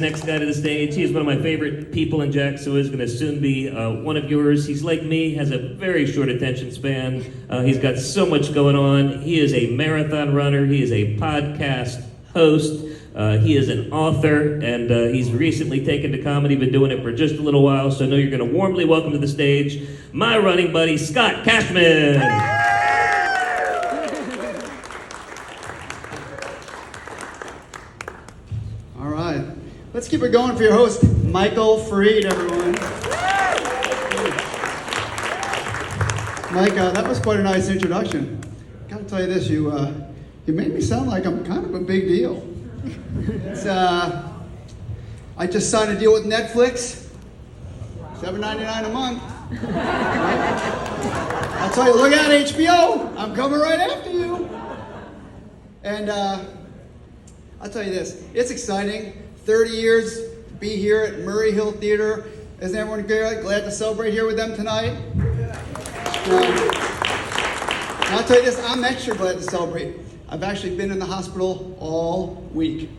Next guy to the stage, he is one of my favorite people in Jacksonville, is going to soon be one of yours. He's like me, has a very short attention span. He's got so much going on. He is a marathon runner. He is a podcast host. He is an author, and he's recently taken to comedy, been doing it for just a little while, so I know you're going to warmly welcome to the stage my running buddy, Scott Cashman. Let's keep it going for your host, Michael Freed, everyone. Mike, that was quite a nice introduction. Gotta tell you this, you made me sound like I'm kind of a big deal. It's, I just signed a deal with Netflix, $7.99 a month. I'll tell you, look out, HBO, I'm coming right after you. And I'll tell you this, it's exciting. 30 years to be here at Murray Hill Theater. Isn't everyone glad to celebrate here with them tonight? I'll tell you this, I'm extra glad to celebrate. I've actually been in the hospital all week.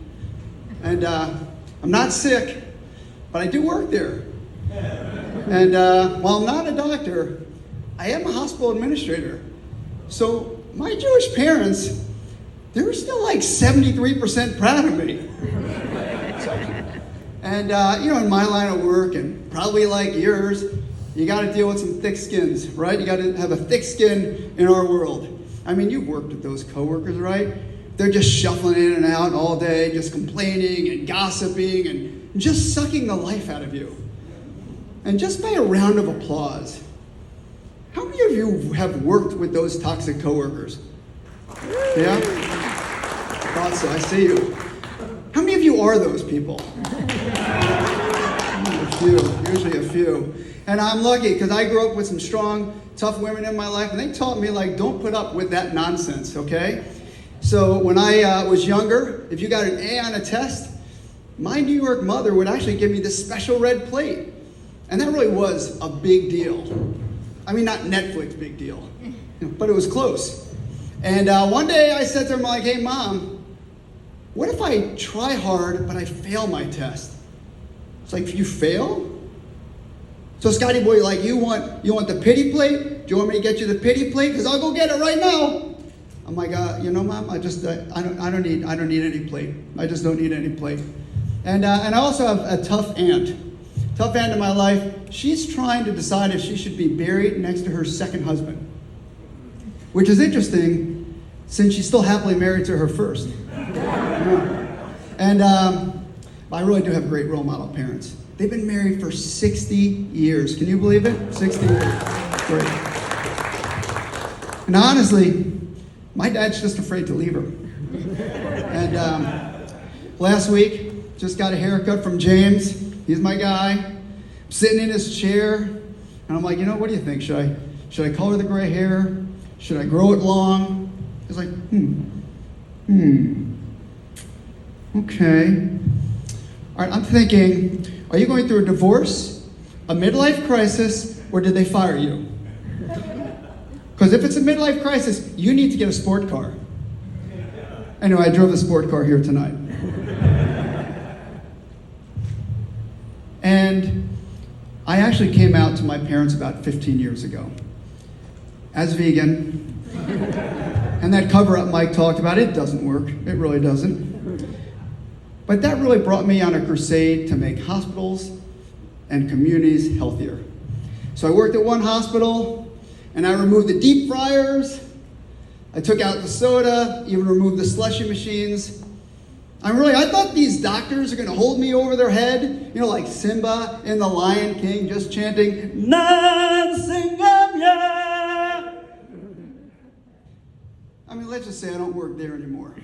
And I'm not sick, but I do work there. And while I'm not a doctor, I am a hospital administrator. So my Jewish parents, they were still like 73% proud of me. And, in my line of work, and probably like yours, you got to deal with some thick skins, right? You got to have a thick skin in our world. I mean, you've worked with those coworkers, right? They're just shuffling in and out all day, just complaining and gossiping and just sucking the life out of you. And just by a round of applause, how many of you have worked with those toxic coworkers? Yeah? I thought so. I see you. How many of you are those people? A few, usually a few. And I'm lucky because I grew up with some strong, tough women in my life, and they taught me, don't put up with that nonsense, okay? So when I was younger, if you got an A on a test, my New York mother would actually give me this special red plate. And that really was a big deal. I mean, not Netflix big deal, but it was close. And one day I said to her, hey, Mom, what if I try hard, but I fail my test? It's like, you fail? So Scotty boy, you want the pity plate? Do you want me to get you the pity plate? Because I'll go get it right now. I'm like, Mom, I don't need any plate. I just don't need any plate. And I also have a tough aunt. Tough aunt in my life. She's trying to decide if she should be buried next to her second husband. Which is interesting, since she's still happily married to her first. And I really do have great role model parents. They've been married for 60 years. Can you believe it? 60 years. Great. And honestly, my dad's just afraid to leave her. And last week, just got a haircut from James. He's my guy. I'm sitting in his chair, and I'm like, what do you think? Should I color the gray hair? Should I grow it long? He's like, okay. All right, I'm thinking, are you going through a divorce, a midlife crisis, or did they fire you? Because if it's a midlife crisis, you need to get a sport car. Anyway, I drove the sport car here tonight. And I actually came out to my parents about 15 years ago as vegan. And that cover-up Mike talked about, it doesn't work. It really doesn't. But that really brought me on a crusade to make hospitals and communities healthier. So I worked at one hospital, and I removed the deep fryers. I took out the soda, even removed the slushy machines. I thought these doctors are going to hold me over their head, like Simba in The Lion King, just chanting, Nan Singamya. I mean, let's just say I don't work there anymore.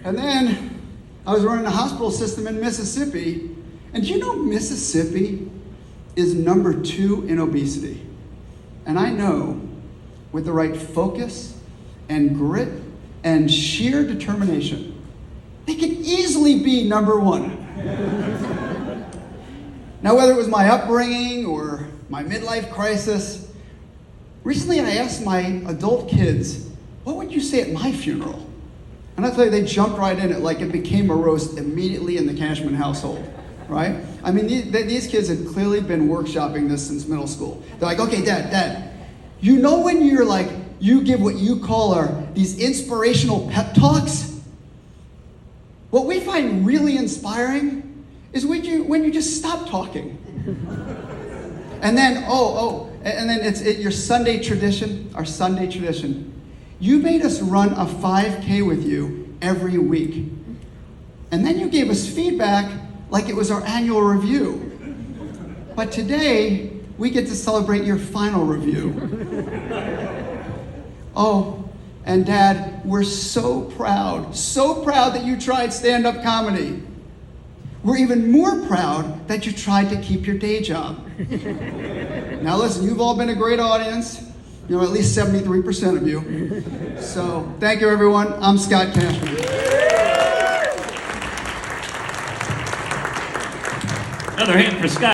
And then I was running a hospital system in Mississippi. And do you know Mississippi is number 2 in obesity? And I know with the right focus and grit and sheer determination, they could easily be number 1. Now, whether it was my upbringing or my midlife crisis, recently I asked my adult kids, what would you say at my funeral? And I tell you, they jumped right in it like it became a roast immediately in the Cashman household, right? I mean, these kids had clearly been workshopping this since middle school. They're like, okay, Dad, you know when you're like, you give what you call these inspirational pep talks? What we find really inspiring is when you just stop talking. And then, and then it's your Sunday tradition, our Sunday tradition. You made us run a 5K with you every week. And then you gave us feedback like it was our annual review. But today, we get to celebrate your final review. Oh, and Dad, we're so proud that you tried stand-up comedy. We're even more proud that you tried to keep your day job. Now listen, you've all been a great audience. You know, at least 73% of you. So, thank you everyone. I'm Scott Cashman. Another hand for Scott.